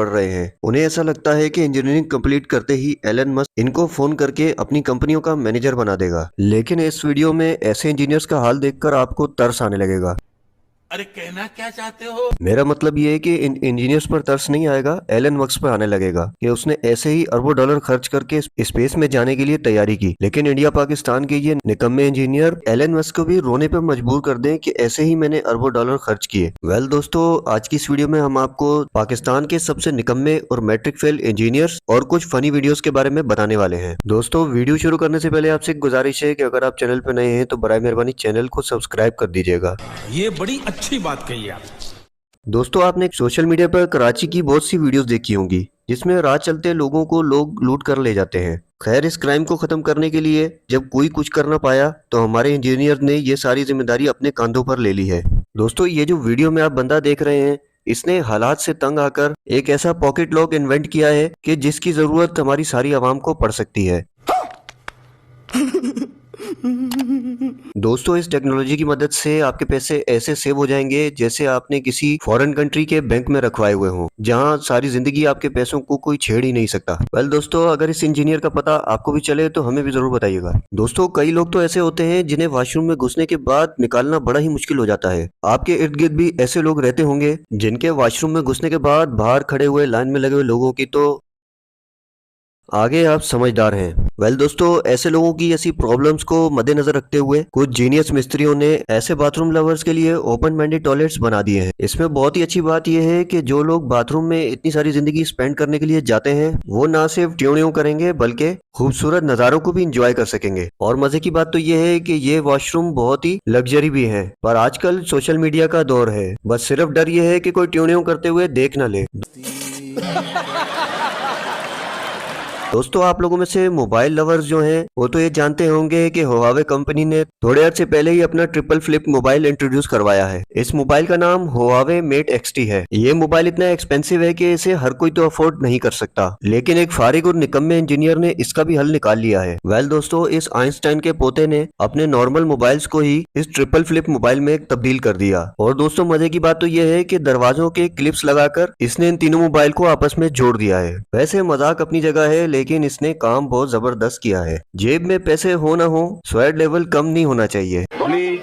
पढ़ रहे हैं। उन्हें ऐसा लगता है कि इंजीनियरिंग कंप्लीट करते ही एलन मस्क इनको फोन करके अपनी कंपनियों का मैनेजर बना देगा। लेकिन इस वीडियो में ऐसे इंजीनियर्स का हाल देखकर आपको तरस आने लगेगा। अरे कहना क्या चाहते हो? मेरा मतलब ये है कि इन इंजीनियर्स पर तरस नहीं आएगा, एलन मस्क पर आने लगेगा कि उसने ऐसे ही अरबों डॉलर खर्च करके स्पेस में जाने के लिए तैयारी की, लेकिन इंडिया पाकिस्तान के ये निकम्मे इंजीनियर एलन मस्क को भी रोने पर मजबूर कर दें कि ऐसे ही मैंने अरबों डॉलर खर्च किए। वेल दोस्तों, आज की इस वीडियो में हम आपको पाकिस्तान के सबसे निकम्मे और मैट्रिक फेल इंजीनियर्स और कुछ फनी वीडियोस के बारे में बताने वाले हैं। दोस्तों, वीडियो शुरू करने से पहले आपसे एक गुजारिश है कि अगर आप चैनल पर नए हैं तो बराए मेहरबानी चैनल को सब्सक्राइब कर दीजिएगा। ये बड़ी अच्छी बात कही आप। दोस्तों, आपने सोशल मीडिया पर कराची की बहुत सी वीडियोस देखी होंगी जिसमें राह चलते लोगों को लोग लूट कर ले जाते हैं। खैर, इस क्राइम को खत्म करने के लिए जब कोई कुछ कर ना पाया तो हमारे इंजीनियर ने ये सारी जिम्मेदारी अपने कंधों पर ले ली है। दोस्तों, ये जो वीडियो में आप बंदा देख रहे हैं, इसने हालात से तंग आकर एक ऐसा पॉकेट लॉक इन्वेंट किया है कि जिसकी जरूरत हमारी सारी आवाम को पड़ सकती है। दोस्तों, इस टेक्नोलॉजी की मदद से आपके पैसे ऐसे सेव हो जाएंगे जैसे आपने किसी फॉरेन कंट्री के बैंक में रखवाए हुए हों, जहां सारी जिंदगी आपके पैसों को कोई छेड़ ही नहीं सकता। वेल दोस्तों, अगर इस इंजीनियर का पता आपको भी चले तो हमें भी जरूर बताइएगा। दोस्तों, कई लोग तो ऐसे होते हैं जिन्हें वॉशरूम में घुसने के बाद निकालना बड़ा ही मुश्किल हो जाता है। आपके इर्द गिर्द भी ऐसे लोग रहते होंगे जिनके वॉशरूम में घुसने के बाद बाहर खड़े हुए लाइन में लगे हुए लोगों की तो आगे आप समझदार हैं। वेल दोस्तों, ऐसे लोगों की ऐसी प्रॉब्लम्स को मद्देनजर रखते हुए कुछ जीनियस मिस्त्रियों ने ऐसे बाथरूम लवर्स के लिए ओपन माइंडेड टॉयलेट्स बना दिए हैं। इसमें बहुत ही अच्छी बात यह है कि जो लोग बाथरूम में इतनी सारी जिंदगी स्पेंड करने के लिए जाते हैं वो ना सिर्फ ट्यूनिंग करेंगे बल्कि खूबसूरत नजारों को भी इंजॉय कर सकेंगे। और मजे की बात तो ये है कि ये वॉशरूम बहुत ही लग्जरी भी है। पर आजकल सोशल मीडिया का दौर है, बस सिर्फ डर ये है कि कोई ट्यूनिंग करते हुए देख ना ले। दोस्तों, आप लोगों में से मोबाइल लवर्स जो हैं वो तो ये जानते होंगे कि हुआवे कंपनी ने थोड़े अर्से पहले ही अपना ट्रिपल फ्लिप मोबाइल इंट्रोड्यूस करवाया है। इस मोबाइल का नाम हुआवे मेट XT है। ये मोबाइल इतना एक्सपेंसिव है कि इसे हर कोई तो अफोर्ड नहीं कर सकता, लेकिन एक फारिग और निकम्मे इंजीनियर ने इसका भी हल निकाल लिया है। वेल दोस्तों, इस आइंस्टाइन के पोते ने अपने नॉर्मल मोबाइल्स को ही इस ट्रिपल फ्लिप मोबाइल में तब्दील कर दिया। और दोस्तों, मजे की बात तो यह है कि दरवाजों के क्लिप्स लगाकर इसने इन तीनों मोबाइल को आपस में जोड़ दिया है। वैसे मजाक अपनी जगह है, लेकिन इसने काम बहुत जबरदस्त किया है। जेब में पैसे हो ना हो, स्वैग लेवल कम नहीं होना चाहिए। प्लीज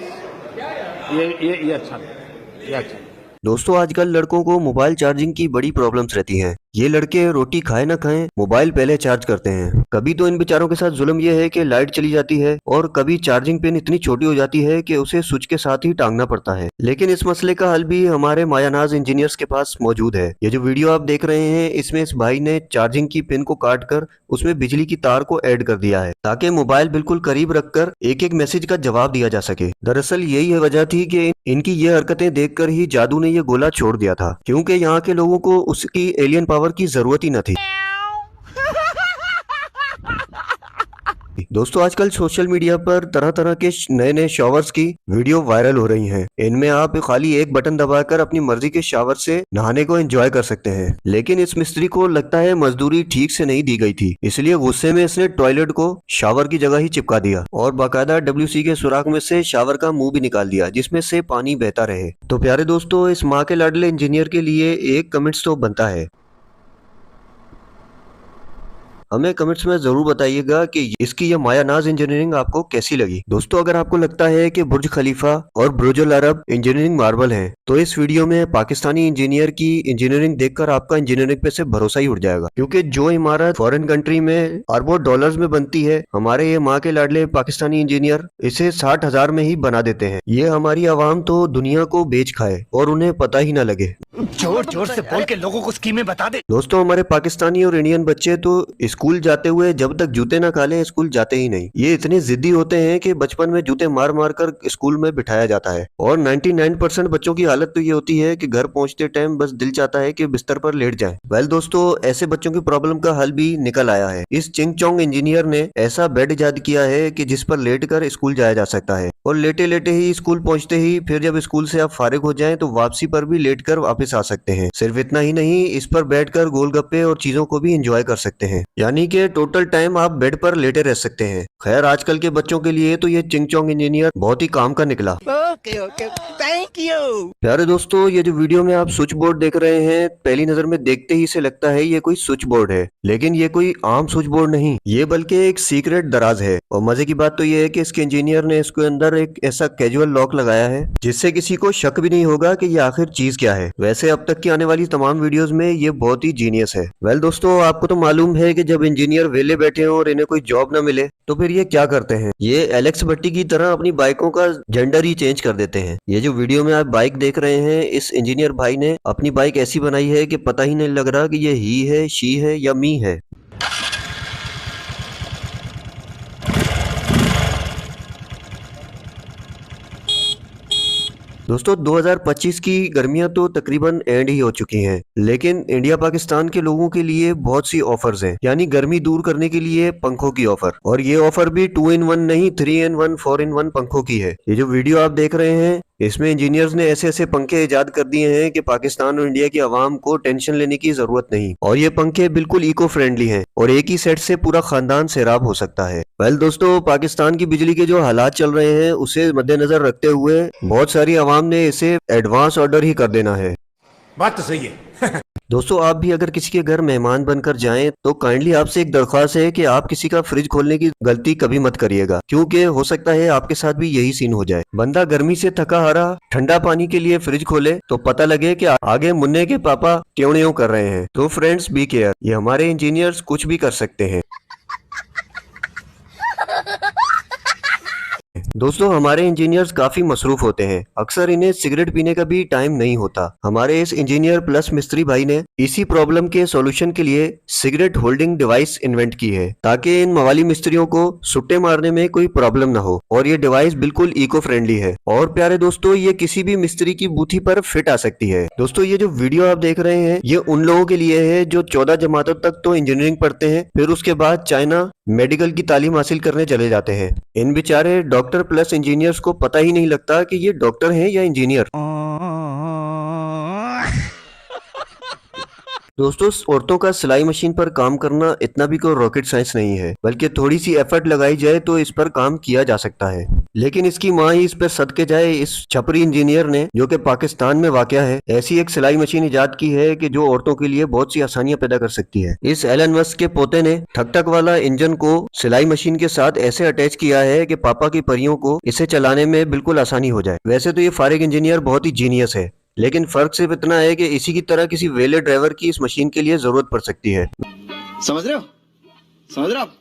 ये अच्छा नहीं, ये अच्छा। दोस्तों, आजकल लड़कों को मोबाइल चार्जिंग की बड़ी प्रॉब्लम्स रहती हैं। ये लड़के रोटी खाए ना खाएं, मोबाइल पहले चार्ज करते हैं। कभी तो इन बेचारों के साथ जुल्म ये है कि लाइट चली जाती है और कभी चार्जिंग पिन इतनी छोटी हो जाती है कि उसे स्विच के साथ ही टांगना पड़ता है। लेकिन इस मसले का हल भी हमारे मायानाज इंजीनियर्स के पास मौजूद है। ये जो वीडियो आप देख रहे हैं, इसमें इस भाई ने चार्जिंग की पिन को काट कर उसमें बिजली की तार को ऐड कर दिया है ताकि मोबाइल बिल्कुल करीब रखकर एक एक मैसेज का जवाब दिया जा सके। दरअसल यही है वजह थी कि इनकी ये हरकतें देखकर ही जादू ने ये गोला छोड़ दिया था, क्योंकि यहाँ के लोगों को उसकी एलियन पावर की जरूरत ही न थी। दोस्तों, आजकल सोशल मीडिया पर तरह तरह के नए नए शावर्स की वीडियो वायरल हो रही हैं। इनमें आप खाली एक बटन दबाकर अपनी मर्जी के शावर से नहाने को एंजॉय कर सकते हैं। लेकिन इस मिस्त्री को लगता है मजदूरी ठीक से नहीं दी गई थी, इसलिए गुस्से में इसने टॉयलेट को शावर की जगह ही चिपका दिया और बाकायदा WC के सुराख में से शावर का मुंह भी निकाल दिया जिसमें से पानी बहता रहे। तो प्यारे दोस्तों, इस माँ के लाडले इंजीनियर के लिए एक कमेंट्स तो बनता है। हमें कमेंट्स में जरूर बताइएगा कि इसकी ये मायानाज इंजीनियरिंग आपको कैसी लगी। दोस्तों, अगर आपको लगता है कि बुर्ज खलीफा और बुर्जुल अरब इंजीनियरिंग मार्वल हैं, तो इस वीडियो में पाकिस्तानी इंजीनियर की इंजीनियरिंग देखकर आपका इंजीनियरिंग पे से भरोसा ही उठ जाएगा, क्योंकि जो इमारत फॉरेन कंट्री में अरबों डॉलर्स में बनती है, हमारे ये माँ के लाडले पाकिस्तानी इंजीनियर इसे 60,000 में ही बना देते हैं। ये हमारी आवाम तो दुनिया को बेच खाए और उन्हें पता ही ना लगे। जोर जोर से बोल के लोगों को स्कीमें बता दे। दोस्तों, हमारे पाकिस्तानी और इंडियन बच्चे तो स्कूल जाते हुए जब तक जूते ना खा लें स्कूल जाते ही नहीं। ये इतने जिद्दी होते हैं कि बचपन में जूते मार मार कर स्कूल में बिठाया जाता है। और 99% बच्चों की हालत तो ये होती है कि घर पहुंचते टाइम बस दिल चाहता है कि बिस्तर पर लेट जाएं। वेल दोस्तों, ऐसे बच्चों की प्रॉब्लम का हल भी निकल आया है। इस चिंग चोंग इंजीनियर ने ऐसा बेड इजाद किया है कि जिस पर लेट कर स्कूल जाया जा सकता है और लेटे लेटे ही स्कूल पहुंचते ही फिर जब स्कूल से आप फारिग हो जाएं तो वापसी पर भी लेट कर वापस सर्विस आ सकते हैं। सिर्फ इतना ही नहीं, इस पर बैठकर गोलगप्पे और चीजों को भी एंजॉय कर सकते हैं, यानी कि टोटल टाइम आप बेड पर लेटे रह सकते हैं। खैर, आजकल के बच्चों के लिए तो ये चिंग चोंग इंजीनियर बहुत ही काम का निकला। Okay okay, thank you. प्यारे दोस्तों, ये जो वीडियो में आप स्विच बोर्ड देख रहे हैं, पहली नजर में देखते ही से लगता है ये कोई स्विच बोर्ड है, लेकिन ये कोई आम स्विच बोर्ड नहीं, ये बल्कि एक सीक्रेट दराज है। और मजे की बात तो ये है कि इसके इंजीनियर ने इसके अंदर एक ऐसा कैजुअल लॉक लगाया है जिससे किसी को शक भी नहीं होगा कि ये आखिर चीज क्या है। वैसे अब तक की आने वाली तमाम वीडियोस में ये बहुत ही जीनियस है। वेल दोस्तों, आपको तो मालूम है कि जब इंजीनियर वेले बैठे हो और इन्हें कोई जॉब न मिले तो फिर ये क्या करते हैं, ये एलेक्स भट्टी की तरह अपनी बाइकों का जेंडर ही चेंज कर देते हैं। ये जो वीडियो में आप बाइक देख रहे हैं, इस इंजीनियर भाई ने अपनी बाइक ऐसी बनाई है कि पता ही नहीं लग रहा कि ये ही है, शी है या मी है। दोस्तों, 2025 की गर्मियां तो तकरीबन एंड ही हो चुकी हैं, लेकिन इंडिया पाकिस्तान के लोगों के लिए बहुत सी ऑफर्स हैं, यानी गर्मी दूर करने के लिए पंखों की ऑफर। और ये ऑफर भी 2 in 1 नहीं, 3 in 1, 4 in 1 पंखों की है। ये जो वीडियो आप देख रहे हैं, इसमें इंजीनियर्स ने ऐसे ऐसे पंखे इजाद कर दिए हैं कि पाकिस्तान और इंडिया की आवाम को टेंशन लेने की जरूरत नहीं। और ये पंखे बिल्कुल इको फ्रेंडली हैं और एक ही सेट से पूरा खानदान सैराब हो सकता है। वेल दोस्तों, पाकिस्तान की बिजली के जो हालात चल रहे हैं उसे मद्देनजर रखते हुए बहुत सारी आवाम ने इसे एडवांस ऑर्डर ही कर देना है। बात तो सही है। दोस्तों, आप भी अगर किसी के घर मेहमान बनकर जाएं तो काइंडली आपसे एक दरख्वास्त है कि आप किसी का फ्रिज खोलने की गलती कभी मत करिएगा, क्योंकि हो सकता है आपके साथ भी यही सीन हो जाए। बंदा गर्मी से थका हारा ठंडा पानी के लिए फ्रिज खोले तो पता लगे कि आगे मुन्ने के पापा ट्यों कर रहे हैं। तो फ्रेंड्स, बी केयर, ये हमारे इंजीनियर्स कुछ भी कर सकते हैं। दोस्तों, हमारे इंजीनियर्स काफी मसरूफ होते हैं, अक्सर इन्हें सिगरेट पीने का भी टाइम नहीं होता। हमारे इस इंजीनियर प्लस मिस्त्री भाई ने इसी प्रॉब्लम के सॉल्यूशन के लिए सिगरेट होल्डिंग डिवाइस इन्वेंट की है, ताकि इन मवाली मिस्त्रियों को सुट्टे मारने में कोई प्रॉब्लम ना हो। और ये डिवाइस बिल्कुल इको फ्रेंडली है। और प्यारे दोस्तों, ये किसी भी मिस्त्री की बूथी पर फिट आ सकती है। दोस्तों, ये जो वीडियो आप देख रहे हैं, ये उन लोगों के लिए है जो 14 जमातों तक तो इंजीनियरिंग पढ़ते हैं, फिर उसके बाद चाइना मेडिकल की तालीम हासिल करने चले जाते हैं। इन बेचारे डॉक्टर प्लस इंजीनियर्स को पता ही नहीं लगता कि ये डॉक्टर हैं या इंजीनियर। दोस्तों, औरतों का सिलाई मशीन पर काम करना इतना भी कोई रॉकेट साइंस नहीं है, बल्कि थोड़ी सी एफर्ट लगाई जाए तो इस पर काम किया जा सकता है। लेकिन इसकी माँ ही इस पर सदके जाए, इस छपरी इंजीनियर ने, जो कि पाकिस्तान में वाक़या है, ऐसी एक सिलाई मशीन इजाद की है कि जो औरतों के लिए बहुत सी आसानियां पैदा कर सकती है। इस एलन मस्क के पोते ने ठक ठक वाला इंजन को सिलाई मशीन के साथ ऐसे अटैच किया है कि पापा की परियों को इसे चलाने में बिल्कुल आसानी हो जाए। वैसे तो ये फारिग इंजीनियर बहुत ही जीनियस है, लेकिन फर्क सिर्फ इतना है कि इसी की तरह किसी वेले ड्राइवर की इस मशीन के लिए जरूरत पड़ सकती है। समझ रहे हो? समझ रहे हो आप?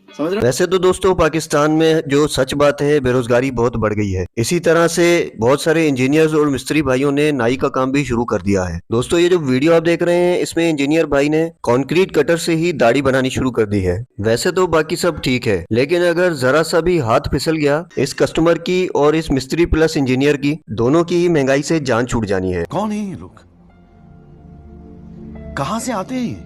समझ रहे हो? वैसे तो दोस्तों, पाकिस्तान में जो सच बात है, बेरोजगारी बहुत बढ़ गई है। इसी तरह से बहुत सारे इंजीनियर्स और मिस्त्री भाइयों ने नाई का काम भी शुरू कर दिया है। दोस्तों, ये जो वीडियो आप देख रहे हैं, इसमें इंजीनियर भाई ने कंक्रीट कटर से ही दाढ़ी बनानी शुरू कर दी है। वैसे तो बाकी सब ठीक है, लेकिन अगर जरा सा भी हाथ फिसल गया इस कस्टमर की और इस मिस्त्री प्लस इंजीनियर की, दोनों की ही महंगाई से जान छूट जानी है। कौन है ये लोग? कहां से आते हैं ये?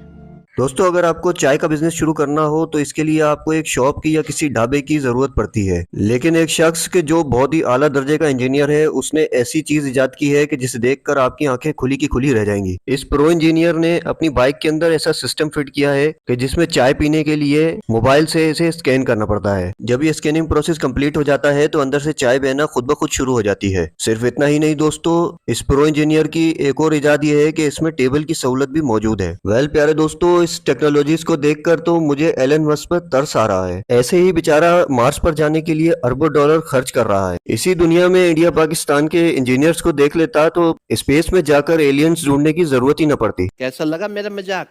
दोस्तों, अगर आपको चाय का बिजनेस शुरू करना हो तो इसके लिए आपको एक शॉप की या किसी ढाबे की जरूरत पड़ती है, लेकिन एक शख्स के जो बहुत ही आला दर्जे का इंजीनियर है, उसने ऐसी चीज इजाद की है कि जिसे देखकर आपकी आंखें खुली की खुली रह जाएंगी। इस प्रो इंजीनियर ने अपनी बाइक के अंदर ऐसा सिस्टम फिट किया है कि जिसमें चाय पीने के लिए मोबाइल से इसे स्कैन करना पड़ता है। जब ये स्कैनिंग प्रोसेस कंप्लीट हो जाता है तो अंदर से चाय बहना खुद ब खुद शुरू हो जाती है। सिर्फ इतना ही नहीं दोस्तों, इस प्रो इंजीनियर की एक और इजाद ये है कि इसमें टेबल की सहूलत भी मौजूद है। वेल प्यारे दोस्तों, इस टेक्नोलॉजी को देखकर तो मुझे एलन मस्क पर तरस आ रहा है। ऐसे ही बेचारा मार्स पर जाने के लिए अरबों डॉलर खर्च कर रहा है। इसी दुनिया में इंडिया पाकिस्तान के इंजीनियर्स को देख लेता तो स्पेस में जाकर एलियंस ढूंढने की जरूरत ही न पड़ती। कैसा लगा मेरा मजाक?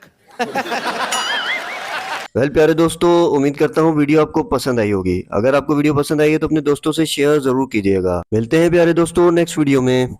वेल प्यारे दोस्तों, उम्मीद करता हूँ वीडियो आपको पसंद आई होगी। अगर आपको वीडियो पसंद आई है तो अपने दोस्तों से शेयर जरूर कीजिएगा। मिलते हैं प्यारे दोस्तों नेक्स्ट वीडियो में।